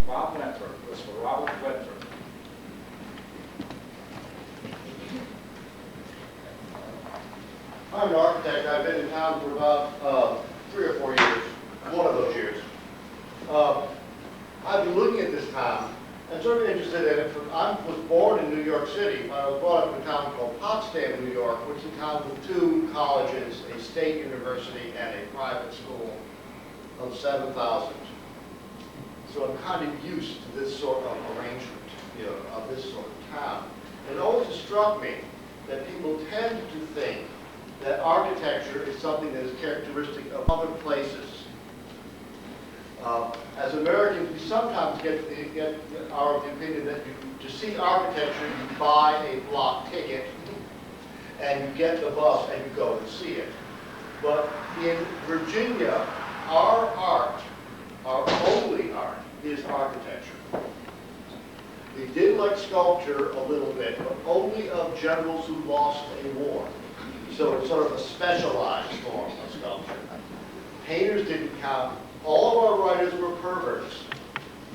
Bob Winthrop. It was for Robert Winthrop. I'm an architect. I've been in town for about 3 or 4 years, one of those years. I've been looking at this town and sort of interested in it. I was born in New York City. I was brought up in a town called Potsdam, New York, which is a town with 2 colleges, a state university, and a private school of 7,000. So I'm kind of used to this sort of arrangement, of this sort of town. It always struck me that people tend to think that architecture is something that is characteristic of other places. As Americans, we sometimes get our opinion that to see architecture, you buy a block ticket and you get the bus and you go and see it. But in Virginia, our art, our only art, is architecture. We did like sculpture a little bit, but only of generals who lost a war. So it's sort of a specialized form of sculpture. Painters didn't count. All of our writers were perverts,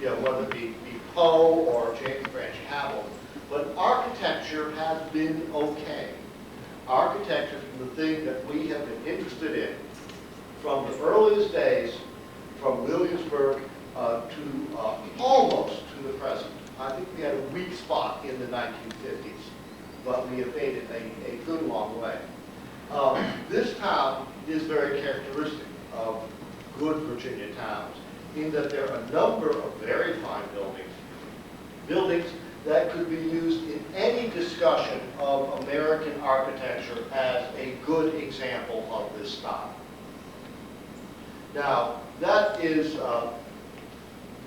whether it be Poe or James Branch Cabell. But architecture has been okay. Architecture is the thing that we have been interested in from the earliest days, from Williamsburg to almost to the present. I think we had a weak spot in the 1950s, but we have made it a good long way. This town is very characteristic of good Virginia towns in that there are a number of very fine buildings that could be used in any discussion of American architecture as a good example of this style. Now, that is,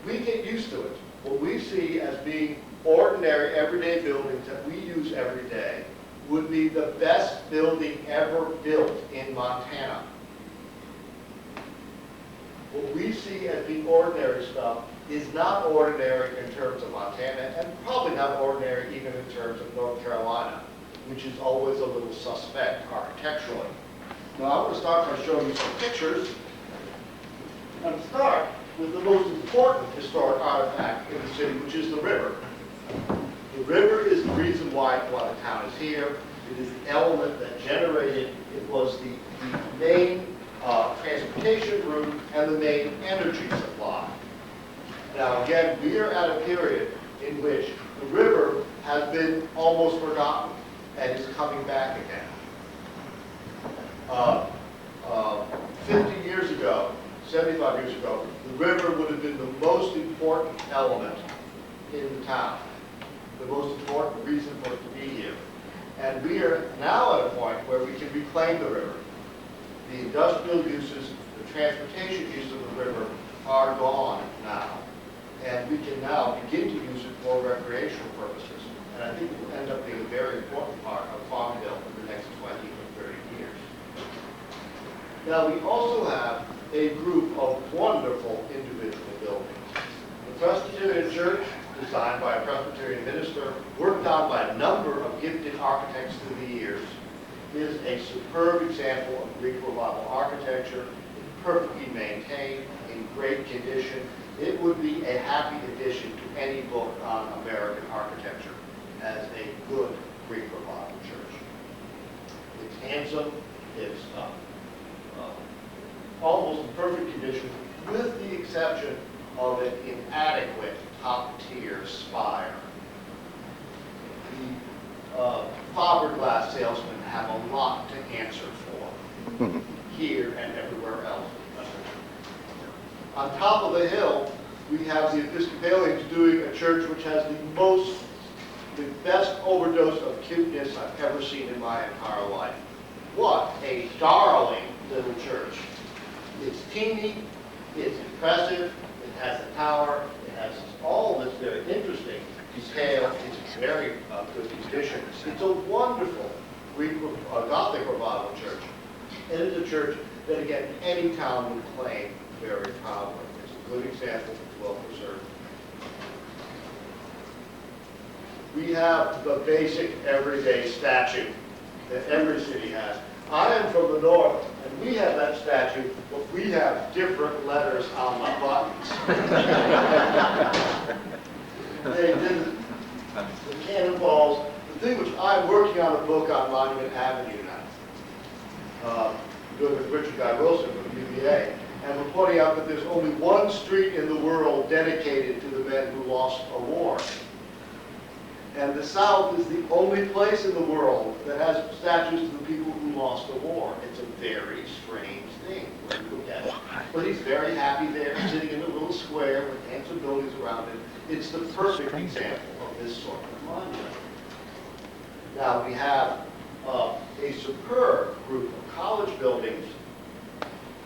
we get used to it. What we see as being ordinary, everyday buildings that we use every day would be the best building ever built in Montana. What we see as being ordinary stuff is not ordinary in terms of Montana, and probably not ordinary even in terms of North Carolina, which is always a little suspect architecturally. Now, I'm going to start by showing you some pictures, and start with the most important historic artifact in the city, which is the river. The river is the reason why the town is here. It is the element that generated, it was the main transportation route and the main energy supply. Now again, we are at a period in which the river has been almost forgotten and is coming back again. 50 years ago, 75 years ago, the river would have been the most important element in the town, the most important reason for it to be here. And we are now at a point where we can reclaim the river. The industrial uses, the transportation use of the river are gone now. And we can now begin to use it for recreational purposes. And I think it will end up being a very important part of Farmville in the next 20 or 30 years. Now we also have a group of wonderful individual buildings. The Presbyterian Church, designed by a Presbyterian minister, worked on by a number of gifted architects through the years, is a superb example of Greek Revival architecture, perfectly maintained, in great condition. It would be a happy addition to any book on American architecture as a good Greek Revival church. It's handsome, it's almost in perfect condition, with the exception of an inadequate top-tier spire. The fiberglass salesmen have a lot to answer for here and everywhere else. On top of the hill, we have the Episcopalians doing a church which has the best overdose of cuteness I've ever seen in my entire life. What a darling little church. It's teeny, it's impressive, it has a tower, it has all this very interesting detail, it's very good condition. It's a wonderful Greek Gothic Revival church. And it's a church that, again, any town would claim very proudly. It's a good example, it's well preserved. We have the basic everyday statue that every city has. I am from the north, and we have that statue, but we have different letters on the buttons. they did the cannonballs. The thing which I'm working on a book on Monument Avenue now, doing with Richard Guy Wilson from UVA, and we're pointing out that there's only one street in the world dedicated to the men who lost a war. And the South is the only place in the world that has statues to the people who lost the war. It's a very strange thing when you look at it. But he's very happy there, sitting in a little square with handsome buildings around it. It's the perfect example of this sort of monument. Now we have a superb group of college buildings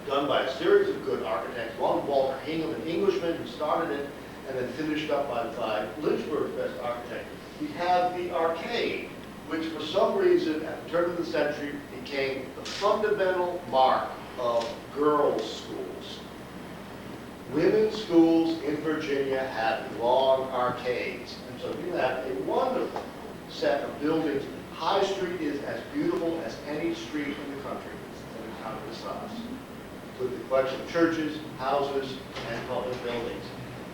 done by a series of good architects. One, Walter Hingham, an Englishman who started it and then finished up by Lynchburg's best architect. We have the arcade, which for some reason at the turn of the century became the fundamental mark of girls' schools. Women's schools in Virginia had long arcades. And so you have a wonderful set of buildings. High Street is as beautiful as any street in the country in a town of this size, with the collection of churches, houses, and public buildings.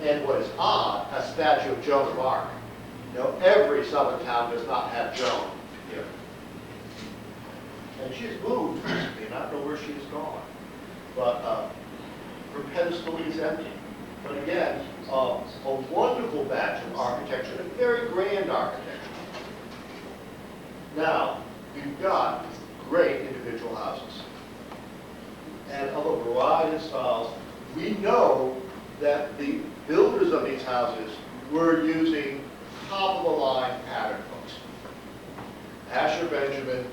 And what is odd, a statue of Joan of Arc. You know, every southern town does not have Joan here. And she has moved recently, and I don't know where she has gone. But her pedestal is empty. But again, a wonderful batch of architecture, and very grand architecture. Now, we've got great individual houses. And of a variety of styles. We know that the builders of these houses were using top-of-the-line pattern books. Asher Benjamin,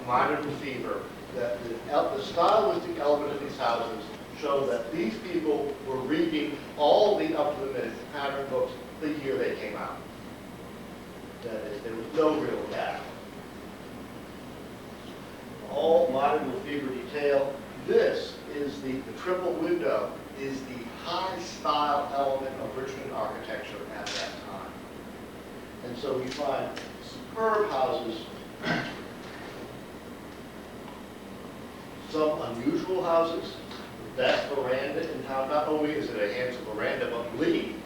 Minor Lefevre, that the stylistic element of these houses show that these people were reading all the up-to-the-minute pattern books the year they came out. That is, there was no real gap. All Minor Lefevre detail. This is the triple window is the high-style element of Richmond architecture at that time. And so we find superb houses, some unusual houses. The best veranda in town. Not only is it a handsome veranda, but Lee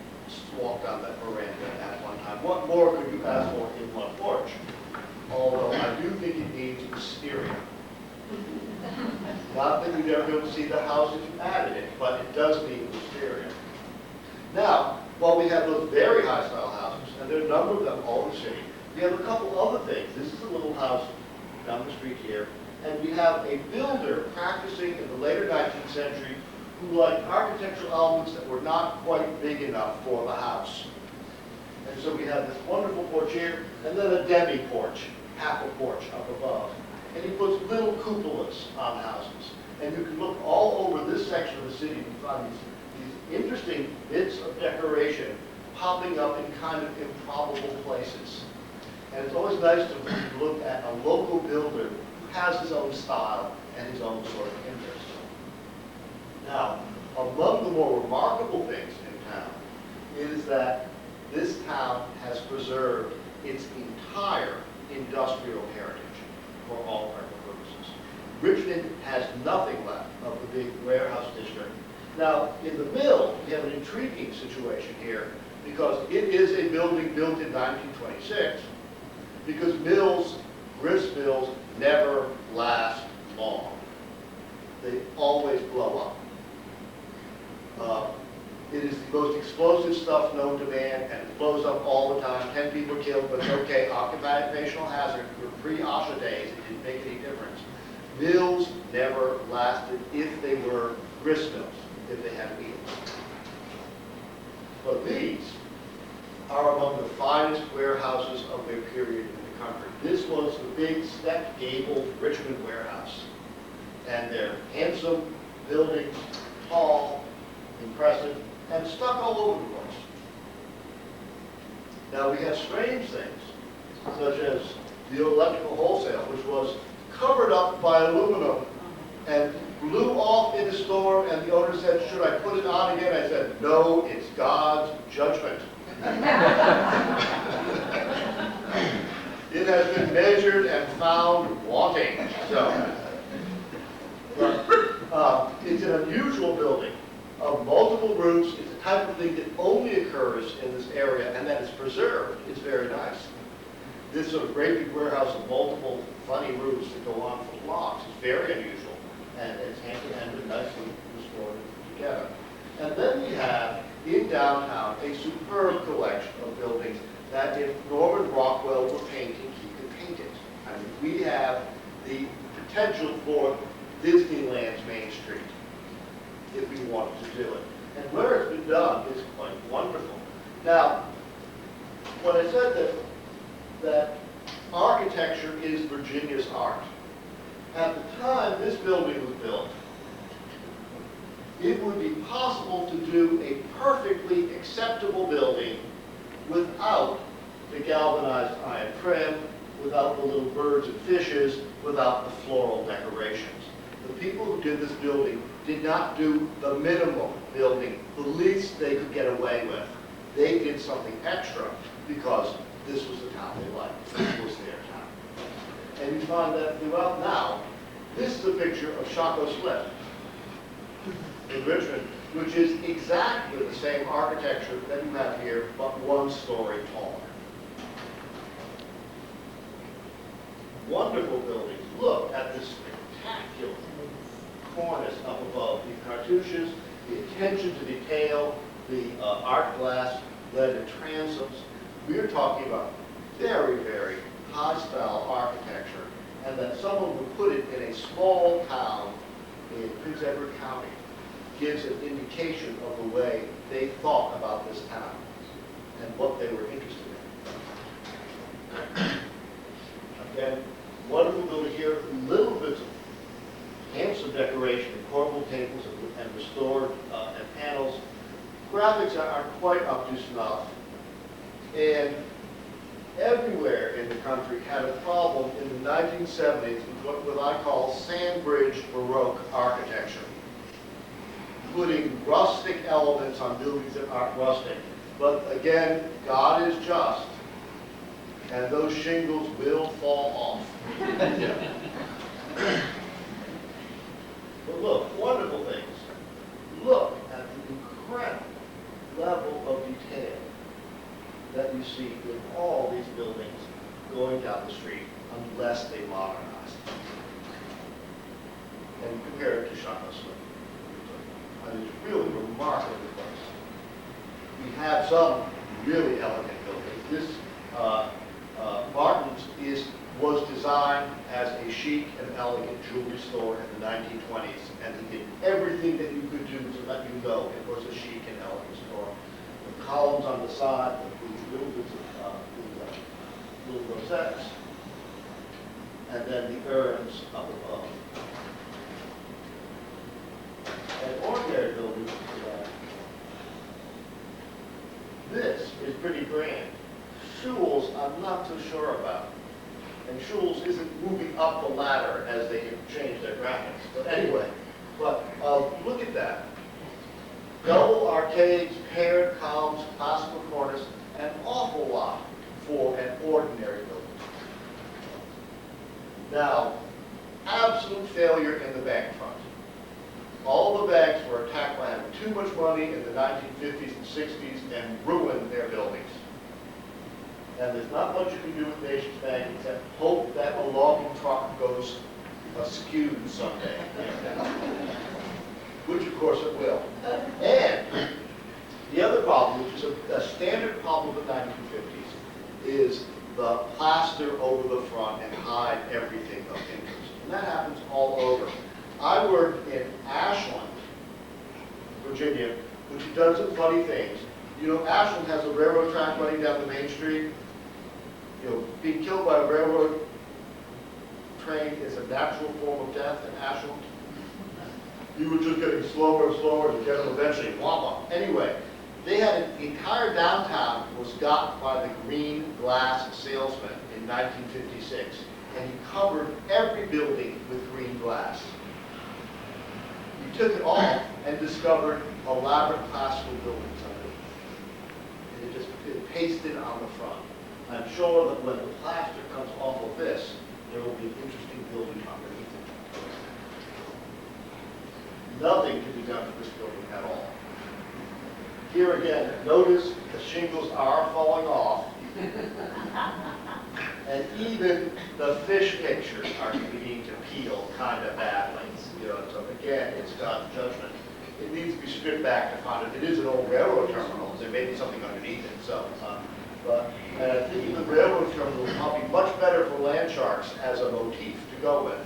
walked on that veranda at one time. What more could you ask for in one porch? Although I do think it needs wisteria. Not that you'd ever be able to see the house if you added it, but it does need wisteria. Now, while we have those very high-style houses, and there are a number of them all over the city, we have a couple other things. This is a little house down the street here, and we have a builder practicing in the later 19th century who liked architectural elements that were not quite big enough for the house. And so we have this wonderful porch here, and then a demi-porch, half a porch up above. And he puts little cupolas on houses. And you can look all over this section of the city and find these interesting bits of decoration popping up in kind of improbable places. And it's always nice to look at a local builder who has his own style and his own sort of interest. Now, among the more remarkable things in town is that this town has preserved its entire industrial heritage for all practical purposes. Richmond has nothing left of the big warehouse district. Now, in the mill, we have an intriguing situation here because it is a building built in 1926 because mills, grist mills, never last long. They always blow up. It is the most explosive stuff known to man, and it blows up all the time. 10 people killed, but it's okay. Occupational hazard for pre-OSHA days, it didn't make any difference. Mills never lasted if they were grist mills, if they had wheels. But these are among the finest warehouses of their period in the country. This was the big stepped gabled Richmond warehouse. And they're handsome buildings, tall, impressive, and stuck all over the place. Now we have strange things, such as the electrical wholesale, which was covered up by aluminum and blew off in the store, and the owner said, "Should I put it on again?" I said, "No, it's God's judgment." It has been measured and found wanting. So, it's an unusual building. of multiple roofs. It's the type of thing that only occurs in this area, and that is preserved. It's very nice. This sort of great big warehouse of multiple funny roofs that go on for blocks is very unusual, and it's hand-to-hand nicely restored together. And then we have, in downtown, a superb collection of buildings that if Norman Rockwell were painting, he could paint it. I mean, we have the potential for Disneyland's Main Street, if we wanted to do it. And where it's been done is quite wonderful. Now, when I said that architecture is Virginia's art, at the time this building was built, it would be possible to do a perfectly acceptable building without the galvanized iron trim, without the little birds and fishes, without the floral decorations. The people who did this building did not do the minimum building, the least they could get away with. They did something extra because this was the town they liked. This was their town. And you find that throughout now. This is a picture of Chaco Slip in Richmond, which is exactly the same architecture that you have here, but 1 story taller. Wonderful buildings. Look at this spectacular cornice up above, the cartouches, the attention to detail, the art glass leaded transoms. We're talking about very, very high-style architecture, and that someone would put it in a small town in Prince Edward County gives an indication of the way they thought about this town and what they were interested in. Again, wonderful building here, little bits of handsome decoration, corbelled tables and restored and panels. Graphics are quite up to snuff. And everywhere in the country had a problem in the 1970s with what I call sandbridge Baroque architecture, putting rustic elements on buildings that aren't rustic. But again, God is just, and those shingles will fall off. But look, wonderful things. Look at the incredible level of detail that you see in all these buildings going down the street unless they modernize. And compare it to Chaco Slip. And it's really remarkable place. We have some really elegant buildings. This Martin's was designed as a chic and elegant jewelry store in the 1920s, and he did everything that you could do to let you know it was a chic and elegant store. The columns on the side, the little bits of little rosettes, and then the urns up above. An ordinary building, this is pretty grand. Schull's, I'm not so sure about. And Schull's isn't moving up the ladder as they can change their graphics. But anyway, look at that. Double arcades, paired columns, classical cornice, an awful lot for an ordinary building. Now, absolute failure in the bank front. All the banks were attacked by having too much money in the 1950s and 60s and ruined their buildings. And there's not much you can do with Nations Bank except hope that a logging truck goes askew someday. Which, of course, it will. And the other problem, which is a standard problem of the 1950s, is the plaster over the front and hide everything of interest. And that happens all over. I worked in Ashland, Virginia, which has done some funny things. You know, Ashland has a railroad track running down the main street. You know, being killed by a railroad train is a natural form of death in Ashland. You were just getting slower and slower to get them eventually, whop. Anyway, they had the entire downtown was got by the green glass salesman in 1956, and he covered every building with green glass. He took it off and discovered elaborate classical buildings under it. And it pasted on the front. I'm sure that when the plaster comes off of this, there will be an interesting building underneath it. Nothing can be done to this building at all. Here again, notice the shingles are falling off. And even the fish pictures are beginning to peel kind of badly. You know, so again, it's God's judgment. It needs to be stripped back to find if it is an old railroad terminal. There may be something underneath it. So, and I think the railroad terminal will probably be much better for land sharks as a motif to go with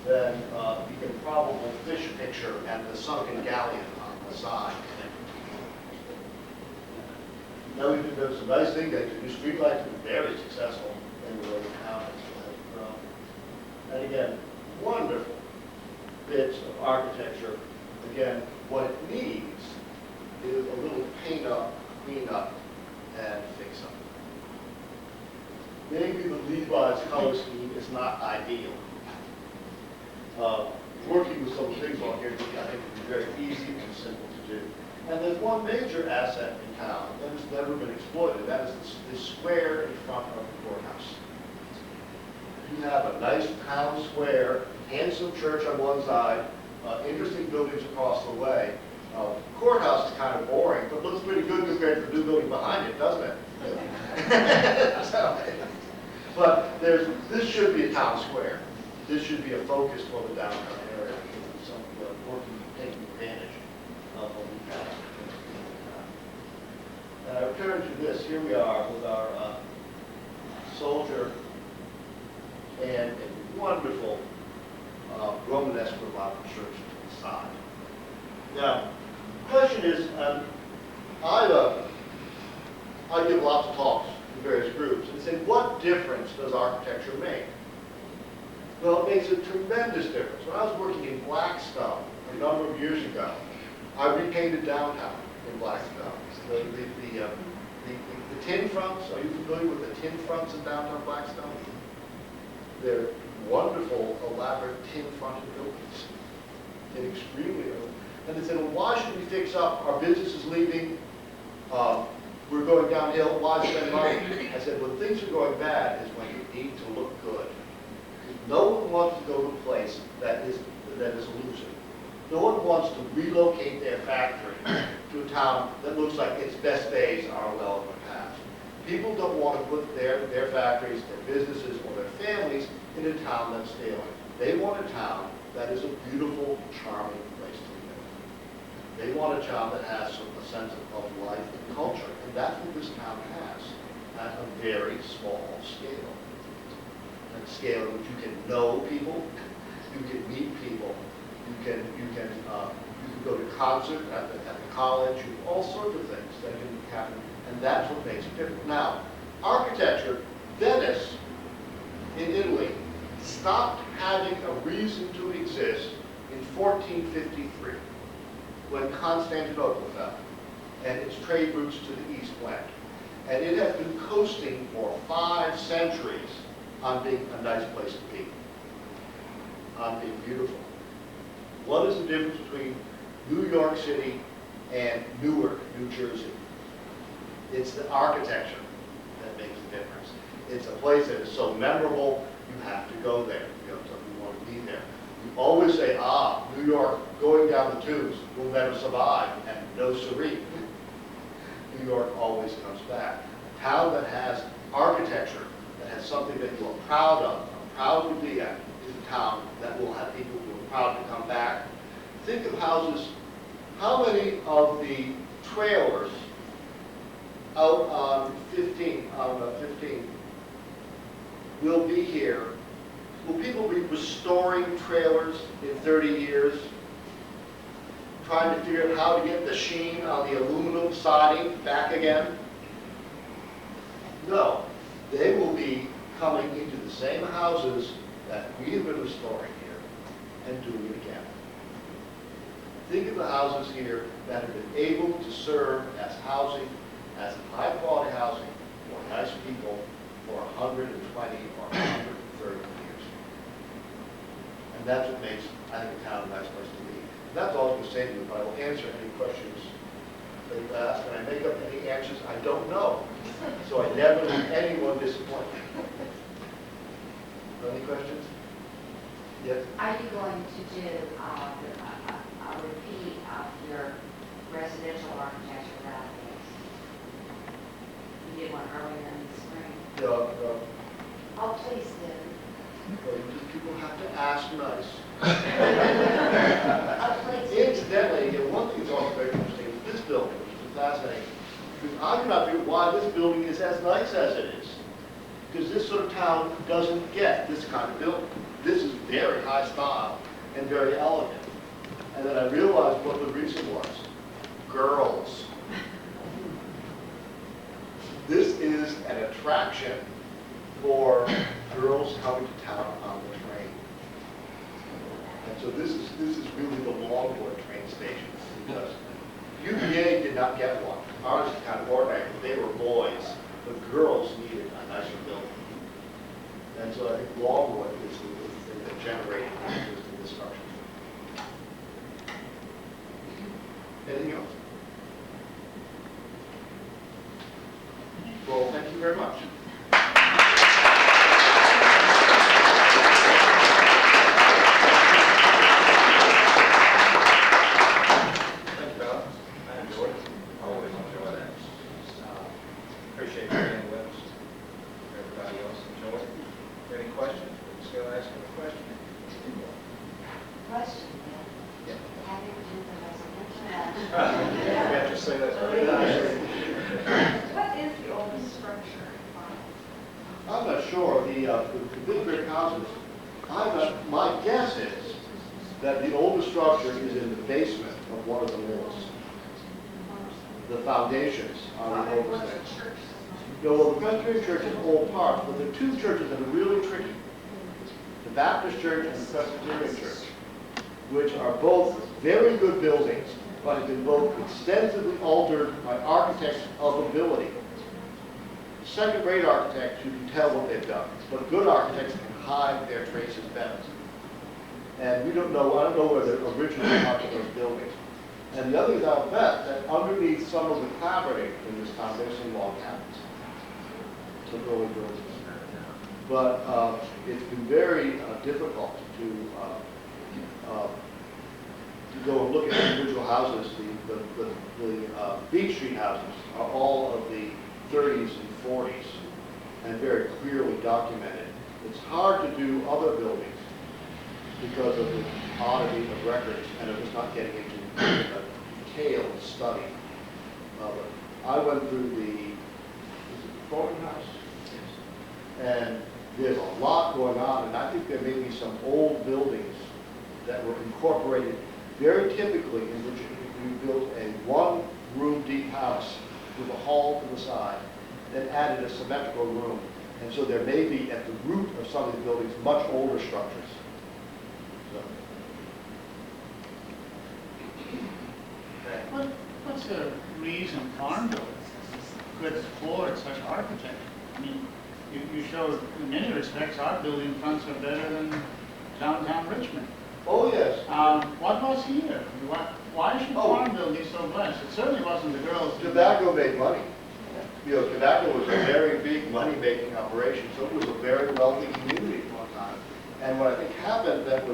than the improbable fish picture and the sunken galleon on the side. Now we've been doing some nice things. The new streetlights have been very successful in the way the town has grown. And again, wonderful bits of architecture. Again, what it needs is a little paint up, clean up, and fix up. Maybe the Levi's color scheme is not ideal. Working with some things on here, I think it would be very easy and simple to do. And there's one major asset in town that has never been exploited. That is this square in front of the courthouse. You have a nice town square, handsome church on one side, interesting buildings across the way. Courthouse is kind of boring, but looks pretty good compared to the new building behind it, doesn't it? But this should be a town square. This should be a focus for the downtown area. Some working, taking advantage of what we have. And I return to this. Here we are with our soldier and a wonderful Romanesque revival church to the side. Now, the question is, I give lots of talks to various groups and say, what difference does architecture make? Well, it makes a tremendous difference. When I was working in Blackstone a number of years ago, I repainted downtown in Blackstone. The tin fronts, are you familiar with the tin fronts in downtown Blackstone? They're wonderful, elaborate tin-fronted buildings. And extremely old. And they said, well, why should we fix up? Our business is leaving. We're going downhill. Why spend money? I said, when things are going bad is when you need to look good. No one wants to go to a place that is a loser. No one wants to relocate their factory to a town that looks like its best days are well in the past. People don't want to put their factories, their businesses, or their families in a town that's failing. They want a town that is a beautiful, charming place to live. They want a town that has a sense of life and culture, and that's what this town has at a very small scale. At a scale in which you can know people, you can meet people, you can go to concert at the college, all sorts of things that can happen, and that's what makes it different. Now, architecture, Venice in Italy stopped having a reason to exist in 1453 when Constantinople fell and its trade routes to the east went. And it has been coasting for 5 centuries on being a nice place to be, on being beautiful. What is the difference between New York City and Newark, New Jersey? It's the architecture that makes the difference. It's a place that is so memorable, you have to go there. You want to be there. You always say, New York, going down the tubes will never survive, and no siree. New York always comes back. A town that has architecture, that has something that you are proud of, proud to be at, is a town that will have people who are proud to come back. Think of houses. How many of the trailers out on 15 will be here? Will people be restoring trailers in 30 years? Trying to figure out how to get the sheen on the aluminum siding back again? No. They will be coming into the same houses that we have been restoring here and doing it again. Think of the houses here that have been able to serve as housing, as high-quality housing for nice people for 120 or 130 years. And that's what makes, I think, a town a nice place to be. And that's all I was going to say to you, but I will answer any questions that you ask. And I make up any answers I don't know. So I never leave anyone disappointed. Any questions? Yes? Are you going to do a repeat of your residential architecture nowadays. We did one earlier in the spring. Oh, please do. People have to ask nice. Oh, please do. Incidentally, one thing that's also very interesting is this building, which is fascinating. Because I cannot figure why this building is as nice as it is. Because this sort of town doesn't get this kind of building. This is very high style and very elegant. And then I realized what the reason was. Girls. This is an attraction for girls coming to town on the train. And so this is really the Longwood train station, because UVA did not get one. Ours is kind of ordinary. They were boys. The girls needed a nicer building. And so I think Longwood is the thing that generated interest in this structure. Anything else? Well, thank you very much. Appreciate you being with us. Everybody else enjoy it. Any questions? We're still asking a question. Question. Yeah. Having to do the residential. You have to say that. What is the oldest structure? I'm not sure. The big brick houses, my guess is that the oldest structure is in the basement of one of the mills. The foundations are the oldest thing. Well, the Presbyterian Church is old part, but there are two churches that are really tricky. The Baptist Church and the Presbyterian Church, which are both very good buildings, but have been both extensively altered by architects of ability. Second-rate architects, you can tell what they've done, but good architects can hide their traces better. And I don't know where the original part of those buildings. And the other is, I'll bet that underneath some of the clapboarding in this town, there's some log cabins, some early buildings. But it's been very difficult to go and look at individual houses. The Beach Street houses are all of the 30s and 40s and very clearly documented. It's hard to do other buildings because of the oddity of records and of just not getting into a detailed study of it. I went through the Thornton House, and there's a lot going on, and I think there may be some old buildings that were incorporated very typically, in which we built a one-room deep house with a hall to the side, then added a symmetrical room. And so there may be, at the root of some of these buildings, much older structures. So. What's the reason Farmville could afford such architecture? I mean, you showed, in many respects, our building fronts are better than downtown Richmond. Oh, yes. What was here? Why should Farmville be so blessed? It certainly wasn't the girls. Tobacco made money. You know, tobacco was a very big money-making operation, so it was a very wealthy community at one time. And what I think happened that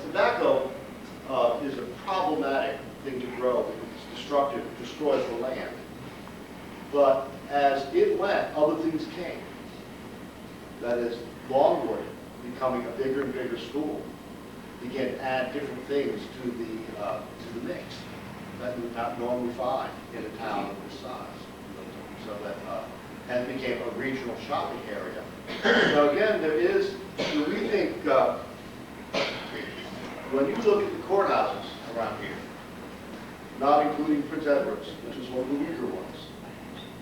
tobacco is a problematic thing to grow because it's destructive, it destroys the land. But as it went, other things came. That is, Longwood becoming a bigger and bigger school began to add different things to the mix that you would not normally find in a town of this size. So that, and it became a regional shopping area. So again, we think, when you look at the courthouses around here, not including Prince Edward's, which is one of the weaker ones,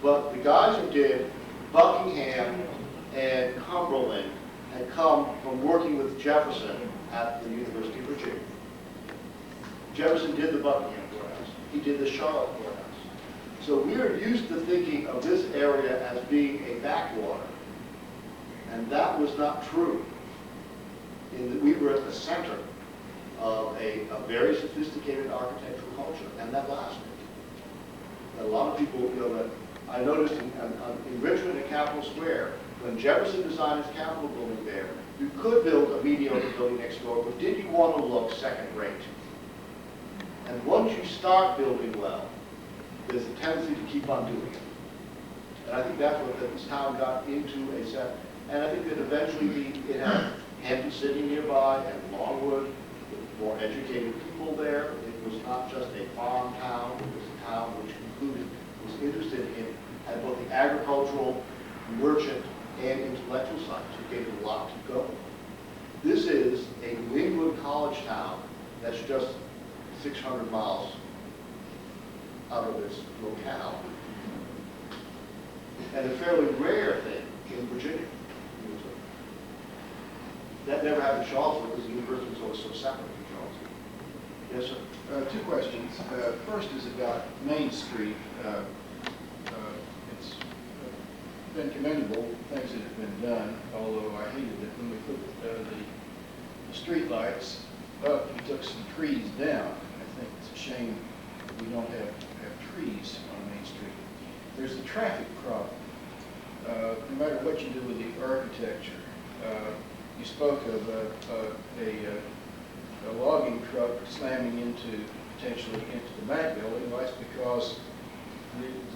but the guys who did Buckingham and Cumberland had come from working with Jefferson at the University of Virginia. Jefferson did the Buckingham courthouse. He did the Charlotte courthouse. So we are used to thinking of this area as being a backwater. And that was not true. We were at the center of a very sophisticated architectural culture, and that lasted. And a lot of people, that I noticed in Richmond and Capitol Square, when Jefferson designed his Capitol building there, you could build a mediocre building next door, but did you want to look second rate? And once you start building well, there's a tendency to keep on doing it. And I think that's what this town got into a set. And I think that eventually it had Hampton City nearby and Longwood, with more educated people there. It was not just a farm town, it was a town which was interested in both the agricultural, merchant, and intellectual sides. It gave it a lot to go. This is a New England college town that's just 600 miles out of this locale. And a fairly rare thing in Virginia. That never happened in Charlottesville because the university was always so separate from Charlottesville. Yes, sir? Two questions. First is about Main Street. It's been commendable, things that have been done, although I hated that when we put the street lights up, we took some trees down. I think it's a shame we don't have trees on Main Street. There's a traffic problem. No matter what you do with the architecture, you spoke of a logging truck slamming potentially into the Mac building. Well, that's because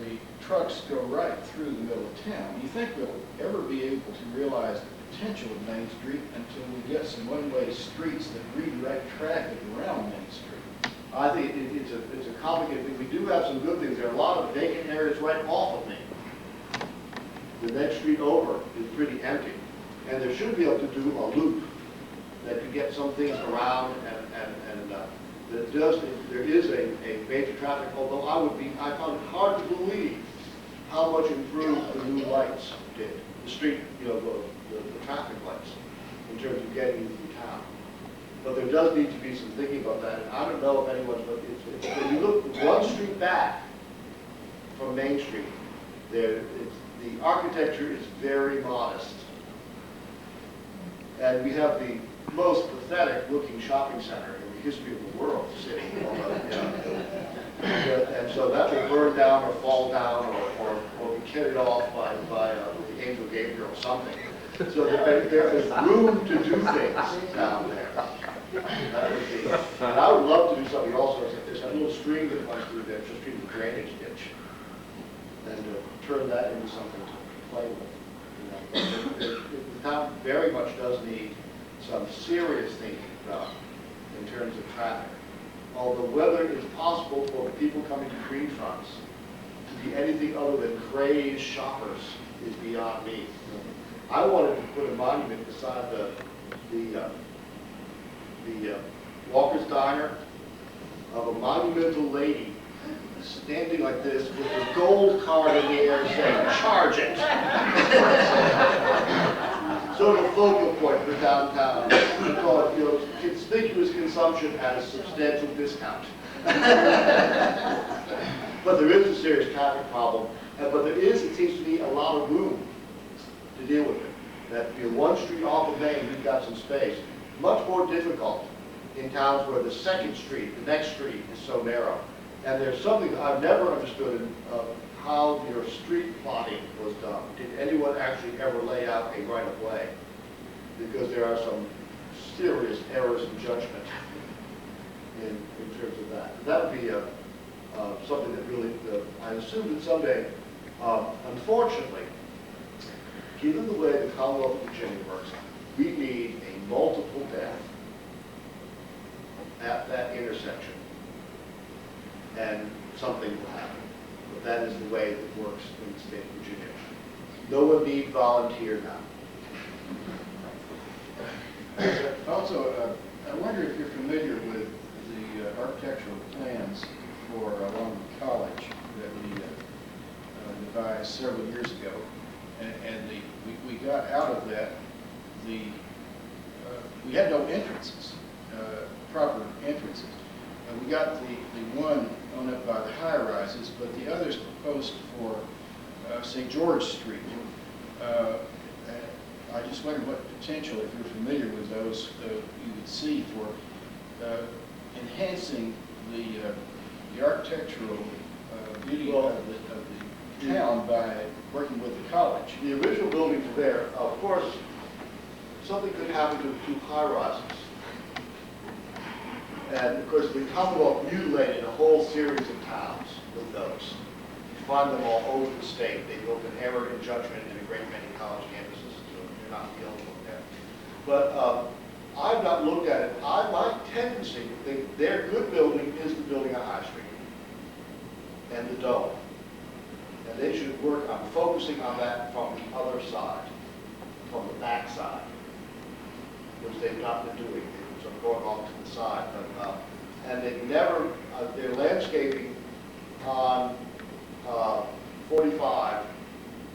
the trucks go right through the middle of town. Do you think we'll ever be able to realize the potential of Main Street until we get some one-way streets that redirect traffic around Main Street? I think it's a complicated thing. We do have some good things. There are a lot of vacant areas right off of Main. The next street over is pretty empty. And there should be able to do a loop that could get some things around and there is a major traffic, although I found it hard to believe how much improved the new lights did. The street, the traffic lights in terms of getting you through town. But there does need to be some thinking about that. And I don't know if anyone's, but when you look one street back from Main Street, the architecture is very modest. And we have the most pathetic looking shopping center in the history of the world sitting on and so that will burn down or fall down or be carried off by the angel Gabriel or something. So there is room to do things down there. That would be, and I would love to do something also. There's a little stream that runs through there, just through the drainage ditch, and turn that into something to play with. The town very much does need some serious thinking done in terms of traffic. Although whether it's possible for the people coming to Green Fronts to be anything other than crazed shoppers is beyond me. I wanted to put a monument beside the Walker's Diner of a monumental lady standing like this with a gold card in the air saying, "Charge it." Sort of a focal point for downtown. We call it, conspicuous consumption at a substantial discount. But there is a serious traffic problem. But there is, it seems to me, a lot of room to deal with it. That one street off of Main, we've got some space. Much more difficult in towns where the second street, the next street, is so narrow. And there's something that I've never understood in how your street plotting was done. Did anyone actually ever lay out a right-of-way? Because there are some serious errors in judgment in terms of that. That would be something that really, I assume that someday, unfortunately, given the way the Commonwealth of Virginia works, we need a multiple death at that intersection. And something will happen. But that is the way it works in the state of Virginia. No one need volunteer now. Also, I wonder if you're familiar with the architectural plans for along the college that we devised several years ago. And we got out of that, we had no entrances, proper entrances. We got the one on up by the high-rises, but the others proposed for St. George Street. I just wonder what potential, if you're familiar with those, you would see for enhancing the architectural beauty of the town by working with the college. The original buildings are there. Of course, something could happen to high-rises. And of course, the Commonwealth mutilated a whole series of towns with those. You find them all over the state. They built an error in judgment in a great many college campuses, so you're not the only one there. But I've not looked at it. My tendency to think their good building is the building on High Street and the Dome. And they should work on focusing on that from the other side, from the back side, which they've not been doing. They've sort of going off to the side. But, and they've never, their landscaping on 45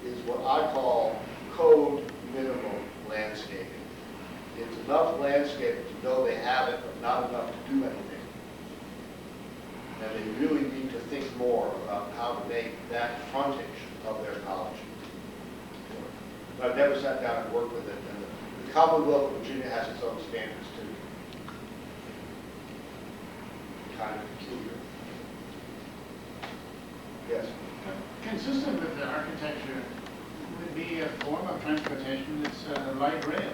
is what I call code minimum landscaping. It's enough landscaping to know they have it, but not enough to do anything. And they really need to think more about how to make that frontage of their college. But I've never sat down and worked with it, and the Commonwealth of Virginia has its own standards too. Kind of peculiar. Yes? Consistent with the architecture would be a form of transportation that's light rail.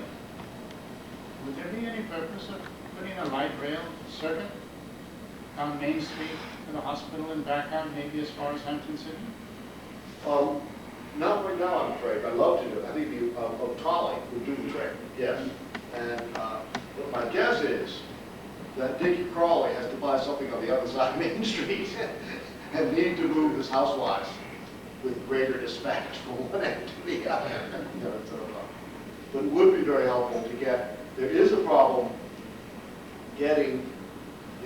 Would there be any purpose of putting a light rail circuit on Main Street to the hospital and back out, maybe as far as Hampton City? Not right now, I'm afraid. I'd love to do it. I think a trolley would do the trick, yes. And but my guess is that Dickie Crawley has to buy something on the other side of Main Street and need to move his housewives with greater dispatch from one end to the other. But it would be very helpful to get, there is a problem getting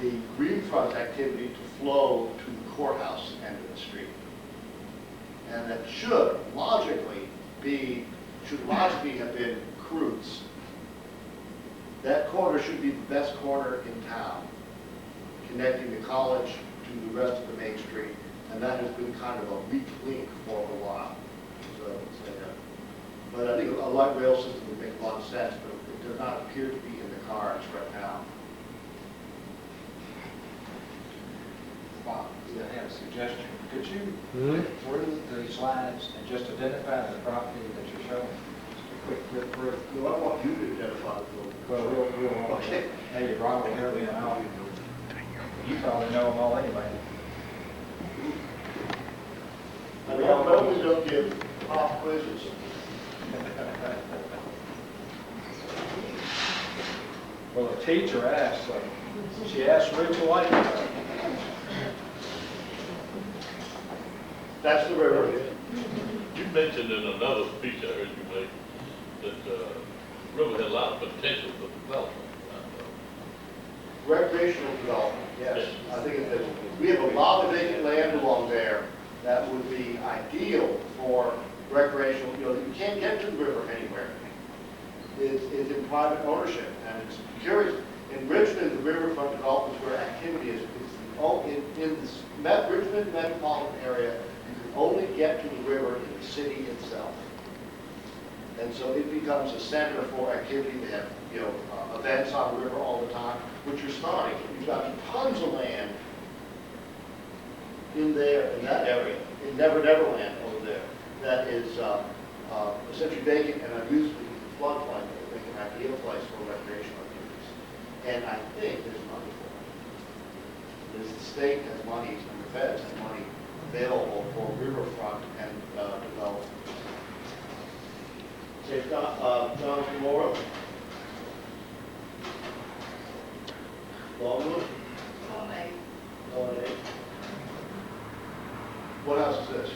the Greenfront activity to flow to the courthouse end of the street. And that should logically have been Cruz. That corner should be the best corner in town, connecting the college to the rest of the main street. And that has been kind of a weak link for a while. But I think a light rail system would make a lot of sense, but it does not appear to be in the cards right now. Bob, I have a suggestion. Could you flip through the slides and just identify the property that you're showing? Just a quick flip through. No, I want you to identify the building. Well, we'll Okay. hey, you brought me here, and I'll, you probably know them all anyway. I normally don't give pop quizzes. Well, the teacher asked, she asked Rachel White. That's the river. You mentioned in another speech I heard you make that River had a lot of potential for development. Recreational development, yes. I think we have a lot of vacant land along there that would be ideal for recreational, you can't get to the river anywhere. It's in private ownership, and it's curious. In Richmond, the riverfront developments where activity is in the Richmond metropolitan area, you can only get to the river in the city itself. And so it becomes a center for activity. They have, events on the river all the time, which are starting. You've got tons of land in there, in that area, in Never Never Land over there, that is essentially vacant and unused because of the floodplain. They make an ideal place for recreational activities. And I think there's money for it. The state has money, and the feds have money available for riverfront and development. Say, Jonathan Moore. Longwood? Longwood. What house is this?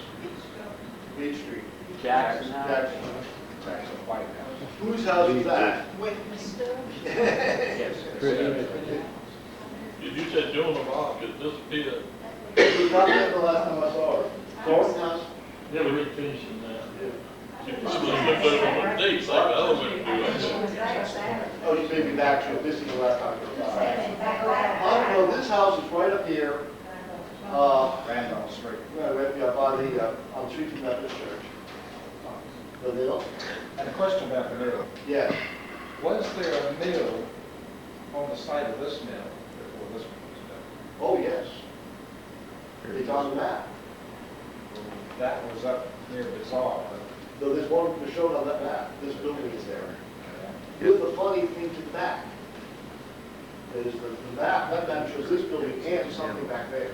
Beach Street. Jackson. Jackson. Jackson White House. Whose house is that? Yes. You said Joan of Arc has disappeared. She was not there the last time I saw her. Thornton House? Never read finishing that. She probably looked over on dates like the other women do. Oh, she may be back. She was missing the last time I know this house is right up here. Randolph Street. Right by the, on the street from Methodist Church. The mill? And a question about the mill. Yes. Was there a mill on the site of this mill before this one was done? Oh, yes. It's on the map. That was up near Bizarre. So there's one shown on that map. This building is there. With the funny thing to the back. is the map, that map shows this building and something back there.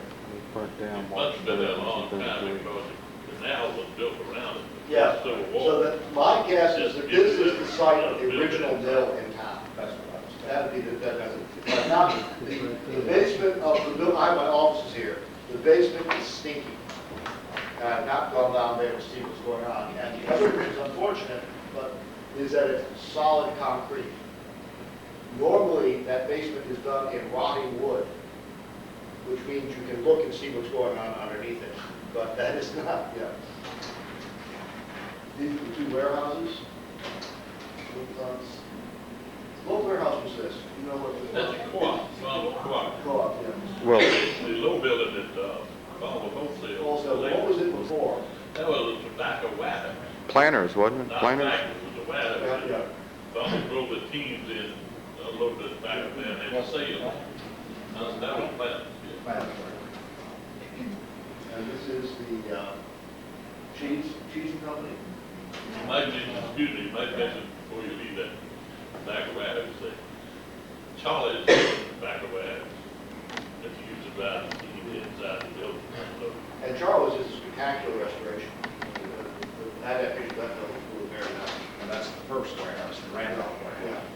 Must have been there a long time because the canal was built around it. Yeah, Civil so War. that, my guess is that this is the site of the original mill in town. That's what I was saying. That'd be but not, the basement of the mill, I have my offices here, the basement is stinky. I've not gone down there to see what's going on. And the other thing is unfortunate, but is that it's solid concrete. Normally, that basement is done in rotting wood, which means you can look and see what's going on underneath it. But that is not, yeah. These are the two warehouses. What warehouse was this? You know what? That's a co-op, Farmville co-op. Co-op, yeah. Well, The low building that, Farmville wholesale. Also, what was it before? That was a tobacco warehouse. Planners, wasn't it? Not Planners? factory, it was a warehouse. Yeah. Farmville drove the teams in, loaded it back there and had sales. That was planned. And this is the cheese company? Might mention, excuse me, might mention before you leave that tobacco warehouse, that Charlie's tobacco warehouse that you used to drive the team inside the building. So, And Charles is a spectacular restoration. That building was very nice. And that's the first warehouse, the Randolph Yeah. warehouse.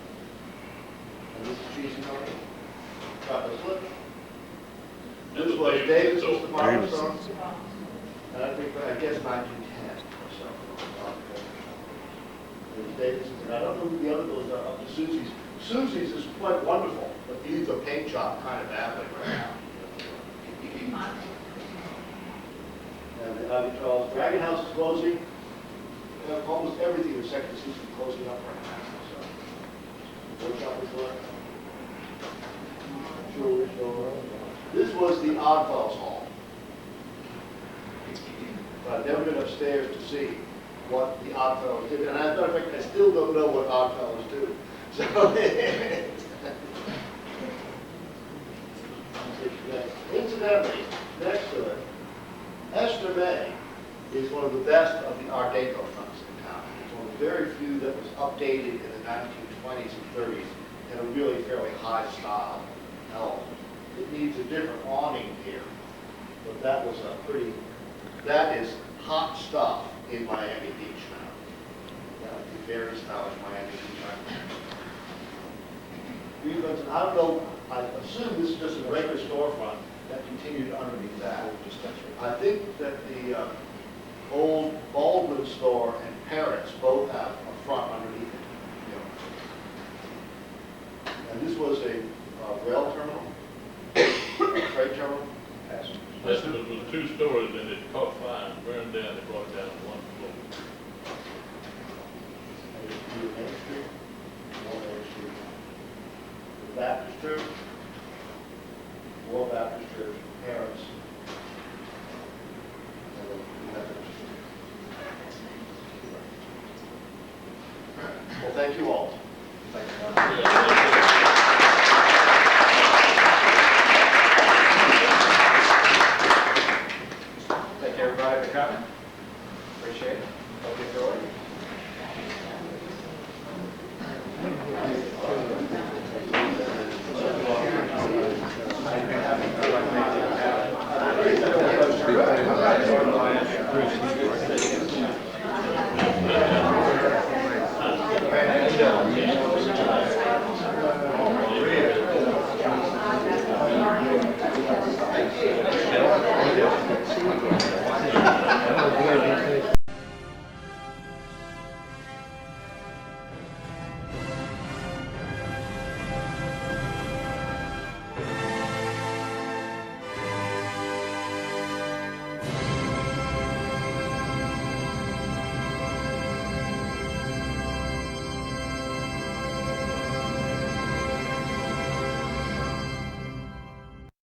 And this is cheese company? Chocolate slip? and This the was Davis- Davis' so- department store? And I think, I guess 1910 or so. It was Davis', and I don't know who the other buildings are, up to Susie's. Susie's is quite wonderful, but needs a paint job kind of badly right now. And the Dragon House is closing. Almost everything in Second Susie is closing up right now, so. Workshop is left. Jewelry store. This was the Oddfellows Hall. But I've never been upstairs to see what the Oddfellows did. And as a matter of fact, I still don't know what Oddfellows do. So, incidentally, next to it, Esther May is one of the best of the Art Deco fronts in town. It's one of the very few that was updated in the 1920s and 30s in a really fairly high style. Now, it needs a different awning here, but that was a pretty, that is hot stuff in Miami Beach now. That would be very stylish Miami Beach. I don't know, I assume this is just a regular storefront that continued underneath that. I think that the old Baldwin store and Parents both have a front underneath it. And this was a rail terminal, freight terminal. This was two stories and it caught fire and burned down, they brought it down to one floor. And it's Main Street, Main Street. The Baptist Church, War Baptist Church, Parents. And the Methodist Church. Well, thank you all. Thank you. Thank everybody for coming. Appreciate it. Hope you enjoyed.